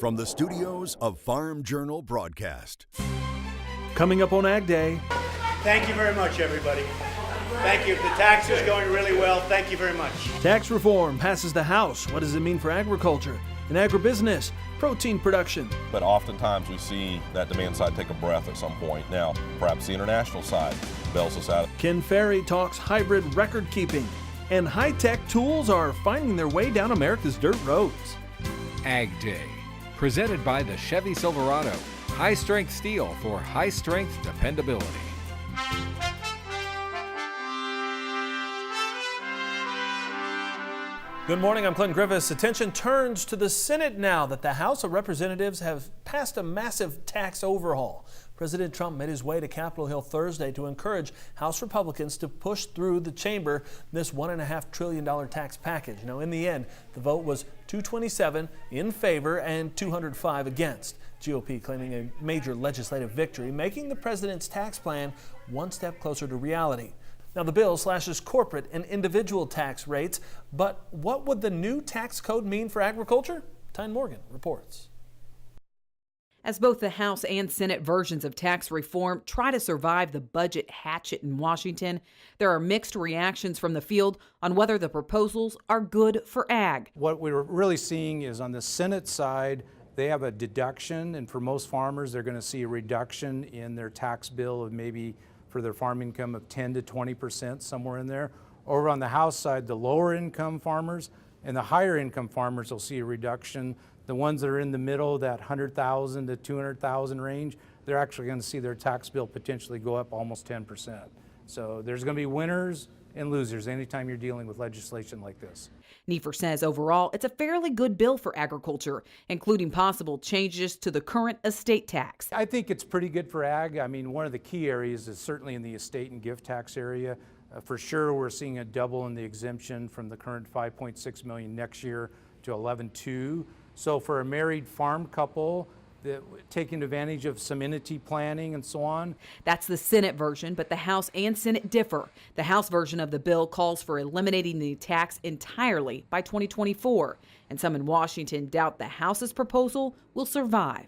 from the studios of Farm Journal Broadcast. Coming up on Ag Day. Thank you very much, everybody. Thank you. The tax is going really well. Thank you very much. Tax reform passes the House. What does it mean for agriculture and agribusiness, protein production? But oftentimes we see that demand side take a breath at some point. Now, perhaps the international side bails us out. Ken Ferry talks hybrid record keeping, and high-tech tools are finding their way down America's dirt roads. Ag Day, presented by the Chevy Silverado. High-strength steel for high-strength dependability. Good morning, I'm Clinton Griffiths. Attention turns to the Senate now that the House of Representatives have passed a massive tax overhaul. President Trump made his way to Capitol Hill Thursday to encourage House Republicans to push through the chamber this $1.5 trillion tax package. Now, in the end, the vote was 227 in favor and 205 against. GOP claiming a major legislative victory, making the president's tax plan one step closer to reality. Now, the bill slashes corporate and individual tax rates, but what would the new tax code mean for agriculture? Tyne Morgan reports. As both the House and Senate versions of tax reform try to survive the budget hatchet in Washington, there are mixed reactions from the field on whether the proposals are good for ag. What we're really seeing is on the Senate side, they have a deduction, and for most farmers, they're going to see a reduction in their tax bill of maybe for their farm income of 10 to 20%, somewhere in there. Over on the House side, the lower income farmers and the higher income farmers will see a reduction. The ones that are in the middle, that 100,000 to 200,000 range, they're actually going to see their tax bill potentially go up almost 10%. So there's going to be winners and losers anytime you're dealing with legislation like this. Nefer says overall it's a fairly good bill for agriculture, including possible changes to the current estate tax. I think it's pretty good for ag. I mean, one of the key areas is certainly in the estate and gift tax area. For sure, we're seeing a double in the exemption from the current $5.6 million next year to $11.2. So for a married farm couple, taking advantage of some entity planning and so on. That's the Senate version, but the House and Senate differ. The House version of the bill calls for eliminating the tax entirely by 2024, and some in Washington doubt the House's proposal will survive.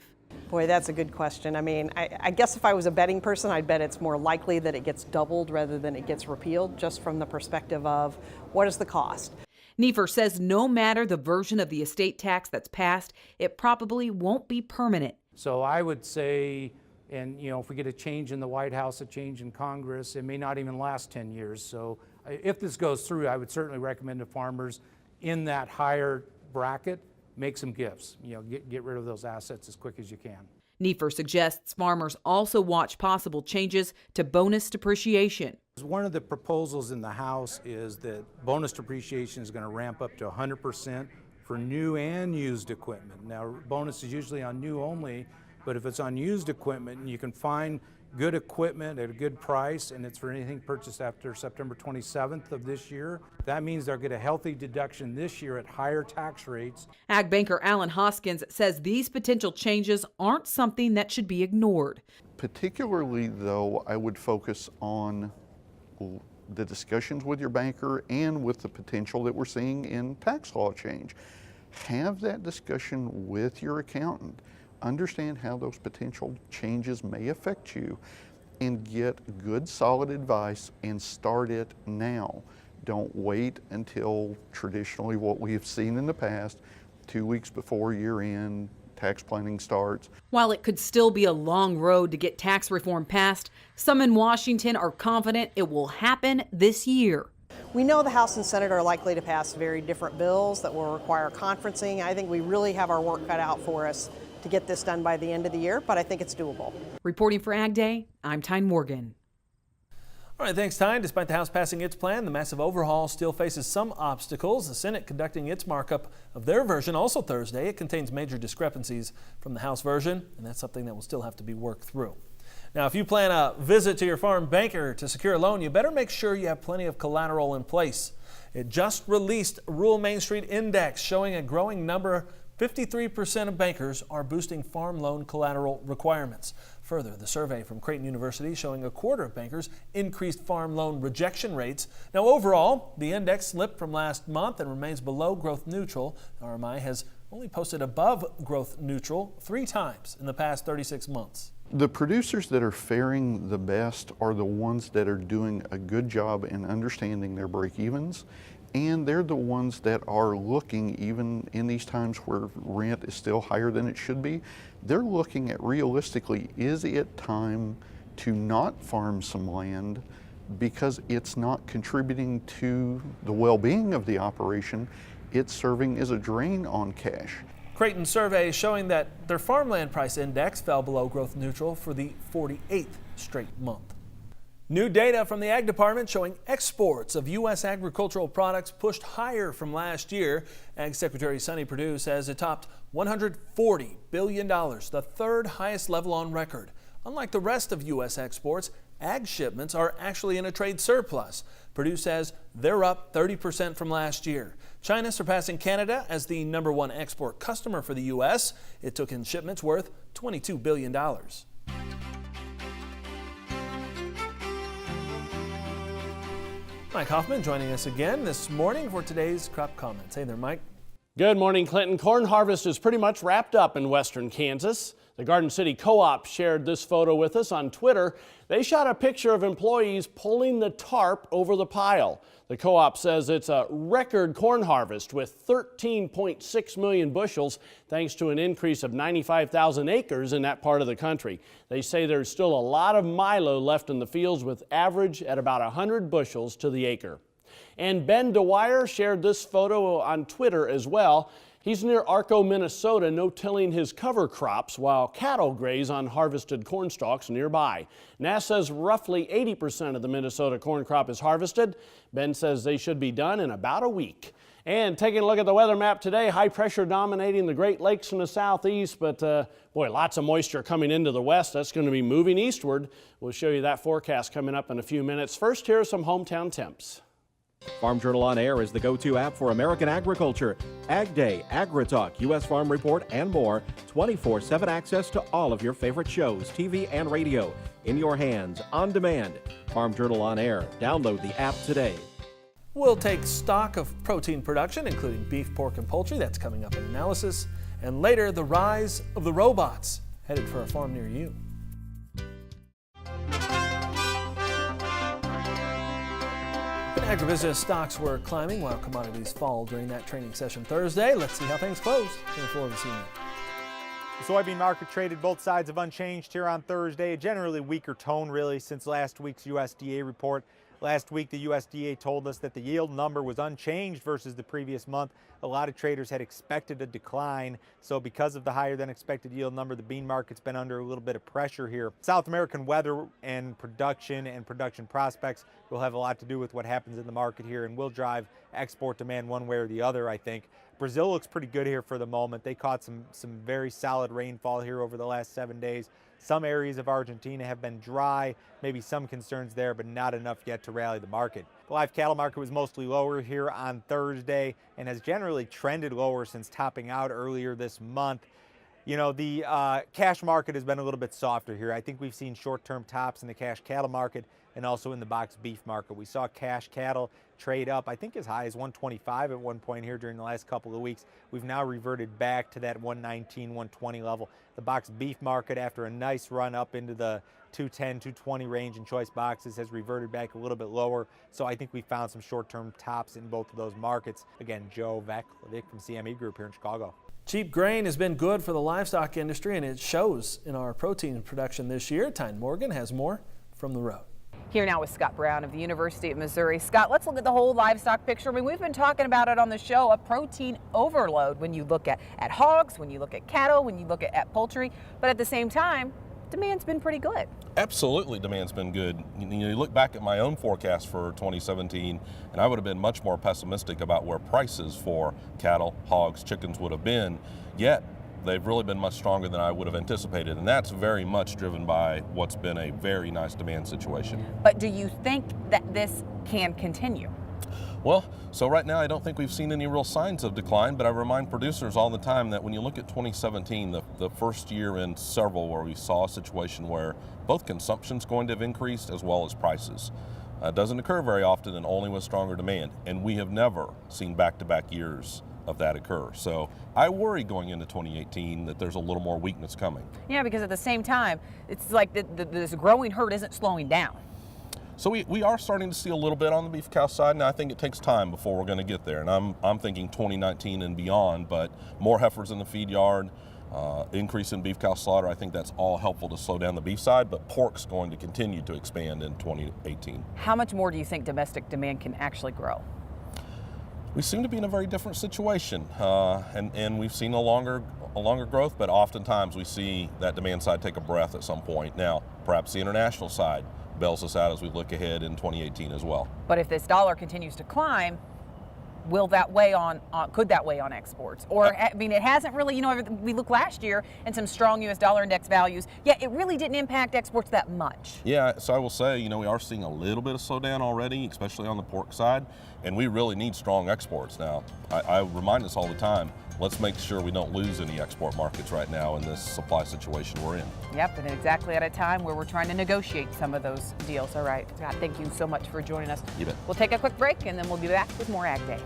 Boy, that's a good question. I mean, I guess if I was a betting person, I'd bet it's more likely that it gets doubled rather than it gets repealed, just from the perspective of what is the cost. Nefer says no matter the version of the estate tax that's passed, it probably won't be permanent. So I would say, and if we get a change in the White House, a change in Congress, it may not even last 10 years. So if this goes through, I would certainly recommend to farmers in that higher bracket, make some gifts. Get rid of those assets as quick as you can. Nefer suggests farmers also watch possible changes to bonus depreciation. One of the proposals in the House is that bonus depreciation is going to ramp up to 100% for new and used equipment. Now, bonus is usually on new only, but if it's on used equipment and you can find good equipment at a good price and it's for anything purchased after September 27th of this year, that means they'll get a healthy deduction this year at higher tax rates. Ag banker Alan Hoskins says these potential changes aren't something that should be ignored. Particularly, though, I would focus on the discussions with your banker and with the potential that we're seeing in tax law change. Have that discussion with your accountant. Understand how those potential changes may affect you and get good, solid advice and start it now. Don't wait until traditionally what we have seen in the past, 2 weeks before year-end tax planning starts. While it could still be a long road to get tax reform passed, some in Washington are confident it will happen this year. We know the House and Senate are likely to pass very different bills that will require conferencing. I think we really have our work cut out for us to get this done by the end of the year, but I think it's doable. Reporting for Ag Day, I'm Tyne Morgan. All right, thanks, Tyne. Despite the House passing its plan, the massive overhaul still faces some obstacles. The Senate conducting its markup of their version also Thursday. It contains major discrepancies from the House version, and that's something that will still have to be worked through. Now, if you plan a visit to your farm banker to secure a loan, you better make sure you have plenty of collateral in place. It just released a Rural Main Street Index showing a growing number. 53% of bankers are boosting farm loan collateral requirements. Further, the survey from Creighton University showing a quarter of bankers increased farm loan rejection rates. Now, overall, the index slipped from last month and remains below growth neutral. The RMI has only posted above growth neutral 3 times in the past 36 months. The producers that are faring the best are the ones that are doing a good job in understanding their break-evens, and they're the ones that are looking, even in these times where rent is still higher than it should be, they're looking at realistically, is it time to not farm some land because it's not contributing to the well-being of the operation, it's serving as a drain on cash. Creighton survey showing that their farmland price index fell below growth neutral for the 48th straight month. New data from the Ag Department showing exports of U.S. agricultural products pushed higher from last year. Ag Secretary Sonny Perdue says it topped $140 billion, the 3rd highest level on record. Unlike the rest of U.S. exports, ag shipments are actually in a trade surplus. Perdue says they're up 30% from last year. China surpassing Canada as the #1 export customer for the U.S. It took in shipments worth $22 billion. Mike Hoffman joining us again this morning for today's crop comments. Hey there, Mike. Good morning, Clinton. Corn harvest is pretty much wrapped up in western Kansas. The Garden City Co-op shared this photo with us on Twitter. They shot a picture of employees pulling the tarp over the pile. The co-op says it's a record corn harvest with 13.6 million bushels, thanks to an increase of 95,000 acres in that part of the country. They say there's still a lot of milo left in the fields, with average at about 100 bushels to the acre. And Ben DeWire shared this photo on Twitter as well. He's near Arco, Minnesota, no-tilling his cover crops while cattle graze on harvested corn stalks nearby. NASS says roughly 80% of the Minnesota corn crop is harvested. Ben says they should be done in about a week. And taking a look at the weather map today, high pressure dominating the Great Lakes in the southeast, but boy, lots of moisture coming into the west. That's going to be moving eastward. We'll show you that forecast coming up in a few minutes. First, here are some hometown temps. Farm Journal On Air is the go-to app for American agriculture. AgDay, AgriTalk, U.S. Farm Report, and more. 24/7 access to all of your favorite shows, TV and radio. In your hands, on demand. Farm Journal On Air. Download the app today. We'll take stock of protein production, including beef, pork, and poultry. That's coming up in analysis. And later, the rise of the robots, headed for a farm near you. Agribusiness stocks were climbing while commodities fall during that trading session Thursday. Let's see how things closed in the floor this evening. The soybean market traded both sides of unchanged here on Thursday. A generally weaker tone really since last week's USDA report. Last week the USDA told us that the yield number was unchanged versus the previous month. A lot of traders had expected a decline, so because of the higher than expected yield number, the bean market's been under a little bit of pressure here. South American weather and production prospects will have a lot to do with what happens in the market here and will drive export demand one way or the other, I think. Brazil looks pretty good here for the moment. They caught some very solid rainfall here over the last 7 days. Some areas of Argentina have been dry, maybe some concerns there, but not enough yet to rally the market. The live cattle market was mostly lower here on Thursday and has generally trended lower since topping out earlier this month. You know, the cash market has been a little bit softer here. I think we've seen short-term tops in the cash cattle market and also in the box beef market. We saw cash cattle trade up, I think as high as 125 at one point here during the last couple of weeks. We've now reverted back to that 119, 120 level. The box beef market, after a nice run up into the 210, 220 range in choice boxes, has reverted back a little bit lower. So I think we found some short-term tops in both of those markets. Again, Joe Vic from CME Group here in Chicago. Cheap grain has been good for the livestock industry, and it shows in our protein production this year. Tyne Morgan has more from the road. Here now with Scott Brown of the University of Missouri. Scott, let's look at the whole livestock picture. I mean, we've been talking about it on the show, a protein overload when you look at hogs, when you look at cattle, when you look at poultry. But at the same time, demand's been pretty good. Absolutely, demand's been good. You look back at my own forecast for 2017, and I would have been much more pessimistic about where prices for cattle, hogs, chickens would have been, yet they've really been much stronger than I would have anticipated, and that's very much driven by what's been a very nice demand situation. But do you think that this can continue? Well, so right now I don't think we've seen any real signs of decline, but I remind producers all the time that when you look at 2017, the first year in several where we saw a situation where both consumption's going to have increased as well as prices. It doesn't occur very often and only with stronger demand, and we have never seen back-to-back years of that occur. So I worry going into 2018 that there's a little more weakness coming. Yeah, because at the same time, it's like this growing herd isn't slowing down. So we are starting to see a little bit on the beef cow side, and I think it takes time before we're going to get there. And I'm thinking 2019 and beyond, but more heifers in the feed yard, increase in beef cow slaughter, I think that's all helpful to slow down the beef side, but pork's going to continue to expand in 2018. How much more do you think domestic demand can actually grow? We seem to be in a very different situation, and we've seen a longer growth, but oftentimes we see that demand side take a breath at some point. Now, perhaps the international side bails us out as we look ahead in 2018 as well. But if this dollar continues to climb, will that weigh on could that weigh on exports? Or I mean, it hasn't really. You know, we look last year and some strong U.S. dollar index values. Yeah, it really didn't impact exports that much. Yeah, so I will say, you know, we are seeing a little bit of slowdown already, especially on the pork side, and we really need strong exports now. I remind us all the time, let's make sure we don't lose any export markets right now in this supply situation we're in. Yep, and exactly at a time where we're trying to negotiate some of those deals. All right, Scott, thank you so much for joining us. You bet. We'll take a quick break, and then we'll be back with more Ag Day.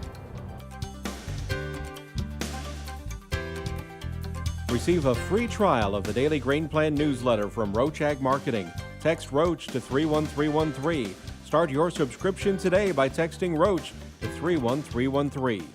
Receive a free trial of the Daily Grain Plan newsletter from Roach Ag Marketing. Text Roach to 31313. Start your subscription today by texting Roach to 31313.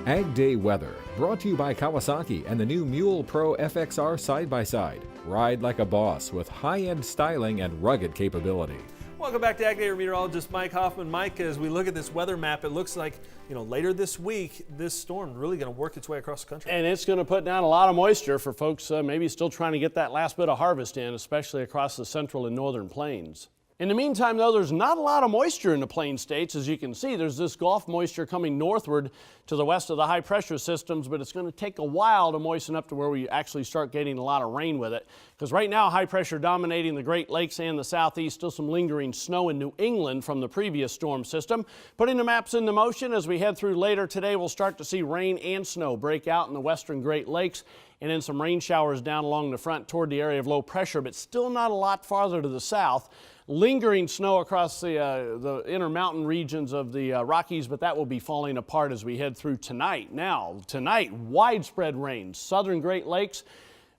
Ag Day weather, brought to you by Kawasaki and the new Mule Pro FXR side-by-side. Ride like a boss with high-end styling and rugged capability. Welcome back to Ag Day. Meteorologist Mike Hoffman. Mike, as we look at this weather map, it looks like, you know, later this week, this storm really going to work its way across the country. And it's going to put down a lot of moisture for folks maybe still trying to get that last bit of harvest in, especially across the central and northern plains. In the meantime, though, there's not a lot of moisture in the plain states. As you can see, there's this Gulf moisture coming northward to the west of the high pressure systems, but it's going to take a while to moisten up to where we actually start getting a lot of rain with it. Because right now, high pressure dominating the Great Lakes and the southeast, still some lingering snow in New England from the previous storm system. Putting the maps into motion as we head through later today, we'll start to see rain and snow break out in the western Great Lakes, and then some rain showers down along the front toward the area of low pressure, but still not a lot farther to the south. Lingering snow across the inner mountain regions of the Rockies, but that will be falling apart as we head through tonight. Now, tonight, widespread rain, southern Great Lakes,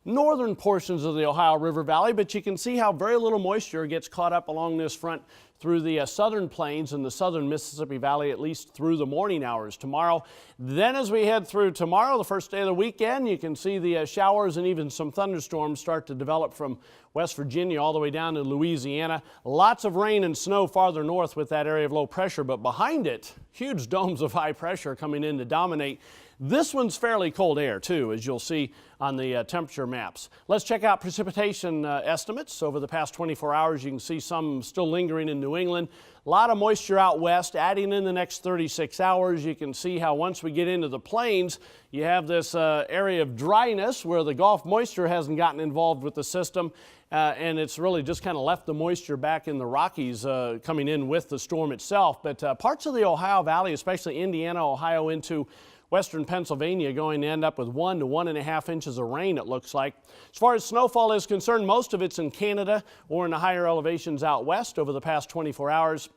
northern portions of the Ohio River Valley, but you can see how very little moisture gets caught up along this front through the southern plains and the southern Mississippi Valley, at least through the morning hours tomorrow. Then as we head through tomorrow, the first day of the weekend, you can see the showers and even some thunderstorms start to develop from West Virginia all the way down to Louisiana. Lots of rain and snow farther north with that area of low pressure, but behind it, huge domes of high pressure coming in to dominate. This one's fairly cold air too, as you'll see on the temperature maps. Let's check out precipitation estimates over the past 24 hours. You can see some still lingering in New England. A lot of moisture out west, adding in the next 36 hours. You can see how once we get into the plains, you have this area of dryness where the Gulf moisture hasn't gotten involved with the system. And it's really just kind of left the moisture back in the Rockies coming in with the storm itself. But parts of the Ohio Valley, especially Indiana, Ohio, into western Pennsylvania, going to end up with 1 to 1.5 inches of rain, it looks like. As far as snowfall is concerned, most of it's in Canada or in the higher elevations out west over the past 24 hours.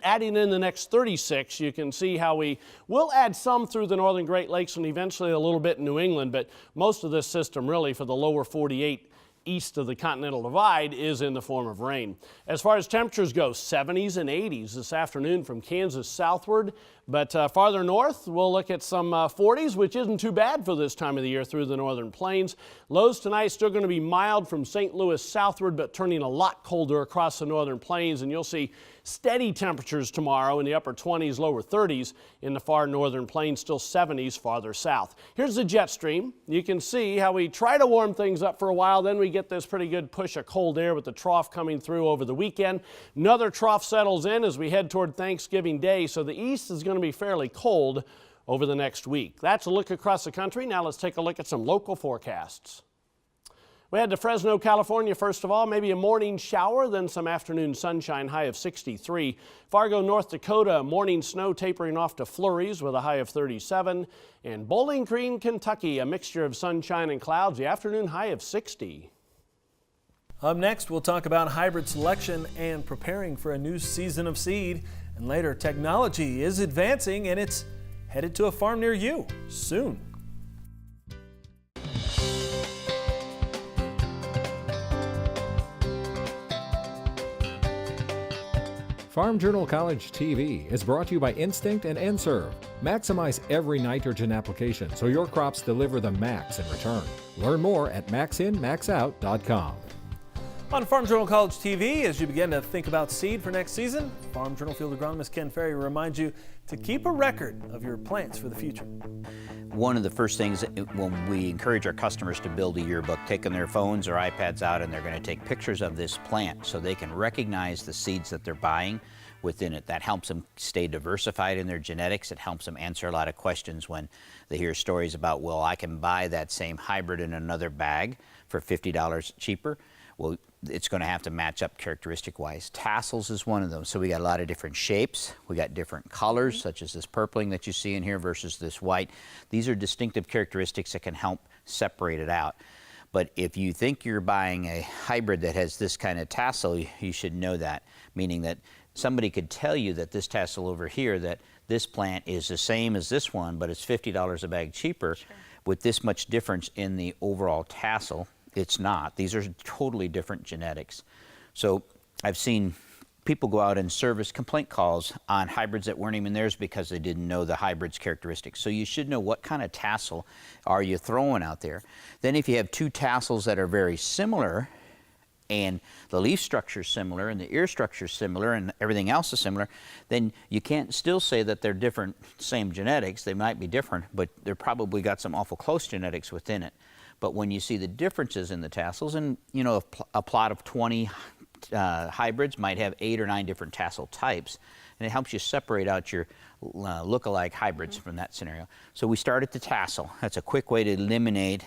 Adding in the next 36, you can see how we will add some through the northern Great Lakes and eventually a little bit in New England, but most of this system really for the lower 48 east of the Continental Divide is in the form of rain. As far as temperatures go, 70s and 80s this afternoon from Kansas southward, but farther north we'll look at some 40s, which isn't too bad for this time of the year through the northern plains. Lows tonight still going to be mild from St. Louis southward, but turning a lot colder across the northern plains, and you'll see steady temperatures tomorrow in the upper 20s, lower 30s in the far northern plains, still 70s farther south. Here's the jet stream. You can see how we try to warm things up for a while, then we get this pretty good push of cold air with the trough coming through over the weekend. Another trough settles in as we head toward Thanksgiving Day, so the east is going to be fairly cold over the next week. That's a look across the country. Now let's take a look at some local forecasts. We head to Fresno, California, first of all, maybe a morning shower, then some afternoon sunshine, high of 63. Fargo, North Dakota, morning snow tapering off to flurries with a high of 37. And Bowling Green, Kentucky, a mixture of sunshine and clouds, the afternoon high of 60. Up next, we'll talk about hybrid selection and preparing for a new season of seed. And later, technology is advancing and it's headed to a farm near you soon. Farm Journal College TV is brought to you by Instinct and N-Serve. Maximize every nitrogen application so your crops deliver the max in return. Learn more at maxinmaxout.com. On Farm Journal College TV, as you begin to think about seed for next season, Farm Journal field agronomist Ken Ferry reminds you to keep a record of your plants for the future. One of the first things when we encourage our customers to build a yearbook, taking their phones or iPads out and they're going to take pictures of this plant so they can recognize the seeds that they're buying within it. That helps them stay diversified in their genetics. It helps them answer a lot of questions when they hear stories about, well, I can buy that same hybrid in another bag for $50 cheaper. Well, it's going to have to match up characteristic-wise. Tassels is one of them. So we got a lot of different shapes. We got different colors, such as this purpling that you see in here versus this white. These are distinctive characteristics that can help separate it out. But if you think you're buying a hybrid that has this kind of tassel, you should know that, meaning that somebody could tell you that this tassel over here, that this plant is the same as this one, but it's $50 a bag cheaper. Sure. With this much difference in the overall tassel. It's not. These are totally different genetics. So I've seen people go out and service complaint calls on hybrids that weren't even theirs because they didn't know the hybrid's characteristics. So you should know what kind of tassel are you throwing out there. Then if you have two tassels that are very similar and the leaf structure is similar and the ear structure is similar and everything else is similar, then you can't still say that they're different, same genetics. They might be different, but they're probably got some awful close genetics within it. But when you see the differences in the tassels, and you know, a plot of 20 hybrids might have 8 or 9 different tassel types, and it helps you separate out your look-alike hybrids from that scenario. So we start at the tassel. That's a quick way to eliminate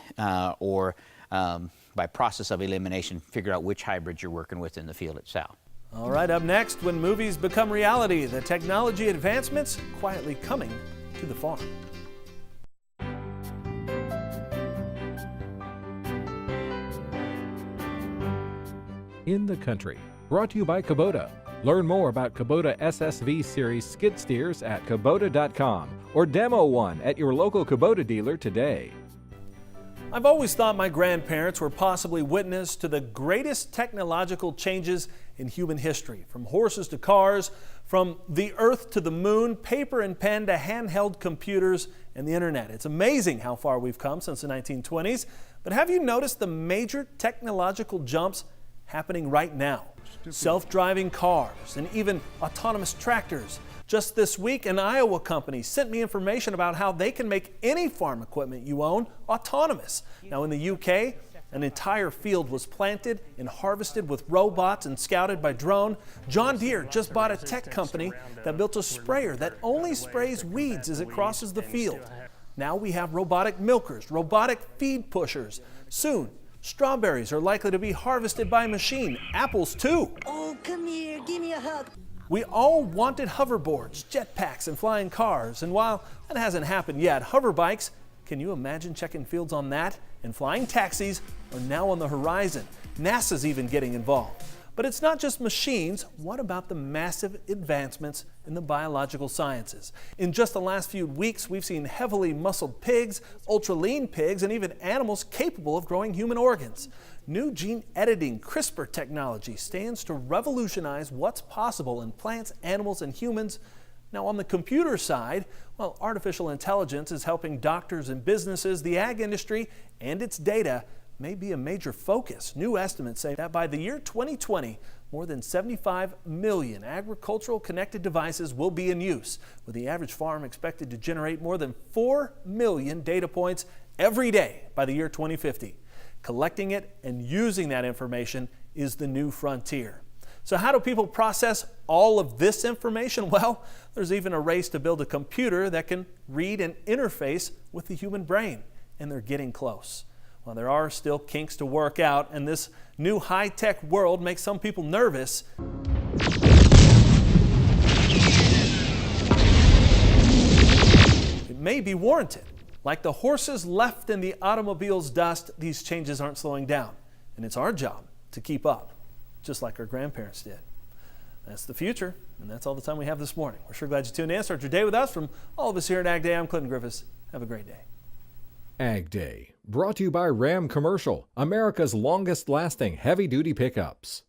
or by process of elimination, figure out which hybrid you're working with in the field itself. All right, up next, when movies become reality, the technology advancements quietly coming to the farm. In the country. Brought to you by Kubota. Learn more about Kubota SSV Series skid steers at Kubota.com or demo one at your local Kubota dealer today. I've always thought my grandparents were possibly witness to the greatest technological changes in human history, from horses to cars, from the earth to the moon, paper and pen to handheld computers and the internet. It's amazing how far we've come since the 1920s, but have you noticed the major technological jumps happening right now? Self-driving cars and even autonomous tractors. Just this week, an Iowa company sent me information about how they can make any farm equipment you own autonomous. Now in the UK, an entire field was planted and harvested with robots and scouted by drone. John Deere just bought a tech company that built a sprayer that only sprays weeds as it crosses the field. Now we have robotic milkers, robotic feed pushers. Soon, strawberries are likely to be harvested by machine, apples too. Oh, come here, give me a hug. We all wanted hoverboards, jetpacks, and flying cars, and while that hasn't happened yet, hover bikes, can you imagine checking fields on that? And flying taxis are now on the horizon. NASA's even getting involved. But it's not just machines. What about the massive advancements in the biological sciences? In just the last few weeks, we've seen heavily muscled pigs, ultra-lean pigs, and even animals capable of growing human organs. New gene editing CRISPR technology stands to revolutionize what's possible in plants, animals, and humans. Now on the computer side, well, artificial intelligence is helping doctors and businesses, the ag industry, and its data may be a major focus. New estimates say that by the year 2020, more than 75 million agricultural connected devices will be in use, with the average farm expected to generate more than 4 million data points every day by the year 2050. Collecting it and using that information is the new frontier. So how do people process all of this information? Well, there's even a race to build a computer that can read and interface with the human brain, and they're getting close. Well, there are still kinks to work out, and this new high-tech world makes some people nervous. It may be warranted. Like the horses left in the automobile's dust, these changes aren't slowing down, and it's our job to keep up, just like our grandparents did. That's the future. And that's all the time we have this morning. We're sure glad you tuned in. Start your day with us. From all of us here at AgDay, I'm Clinton Griffiths. Have a great day. AgDay, brought to you by Ram Commercial, America's longest lasting heavy-duty pickups.